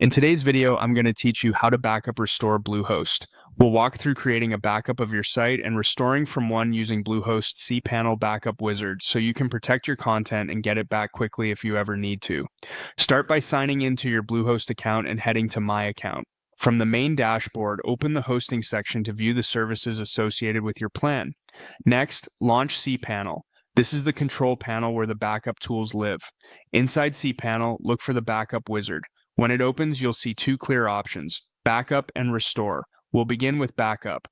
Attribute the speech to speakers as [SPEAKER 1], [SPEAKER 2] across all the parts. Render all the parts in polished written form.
[SPEAKER 1] In today's video, I'm going to teach you how to backup restore Bluehost. We'll walk through creating a backup of your site and restoring from one using Bluehost's cPanel Backup Wizard so you can protect your content and get it back quickly if you ever need to. Start by signing into your Bluehost account and heading to My Account. From the main dashboard, open the hosting section to view the services associated with your plan. Next, launch cPanel. This is the control panel where the backup tools live. Inside cPanel, look for the Backup Wizard. When it opens, you'll see two clear options, Backup and Restore. We'll begin with Backup.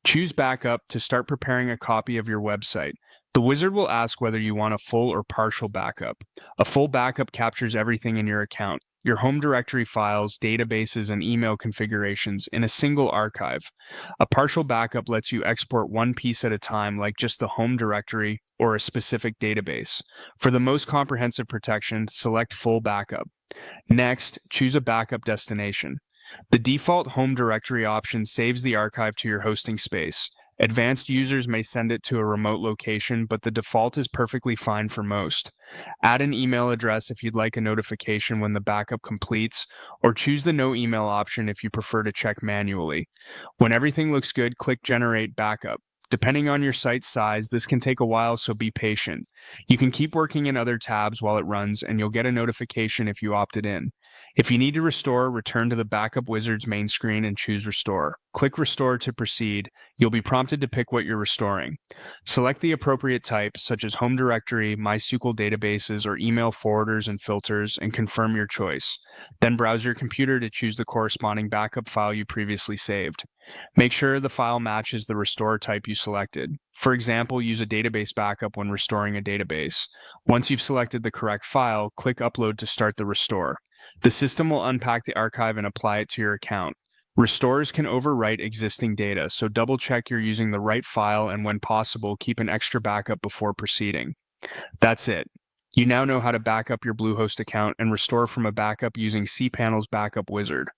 [SPEAKER 1] Choose Backup to start preparing a copy of your website. The wizard will ask whether you want a full or partial backup. A full backup captures everything in your account, your home directory files, databases, and email configurations in a single archive. A partial backup lets you export one piece at a time, like just the home directory or a specific database. For the most comprehensive protection, select Full Backup. Next, choose a backup destination. The default home directory option saves the archive to your hosting space. Advanced users may send it to a remote location, but the default is perfectly fine for most. Add an email address if you'd like a notification when the backup completes, or choose the no email option if you prefer to check manually. When everything looks good, click Generate Backup. Depending on your site's size, this can take a while, so be patient. You can keep working in other tabs while it runs, and you'll get a notification if you opted in. If you need to restore, return to the Backup Wizard's main screen and choose Restore. Click Restore to proceed. You'll be prompted to pick what you're restoring. Select the appropriate type, such as home directory, MySQL databases, or email forwarders and filters, and confirm your choice. Then browse your computer to choose the corresponding backup file you previously saved. Make sure the file matches the restore type you selected. For example, use a database backup when restoring a database. Once you've selected the correct file, click Upload to start the restore. The system will unpack the archive and apply it to your account. Restores can overwrite existing data, so double check you're using the right file, and when possible, keep an extra backup before proceeding. That's it. You now know how to back up your Bluehost account and restore from a backup using cPanel's Backup Wizard.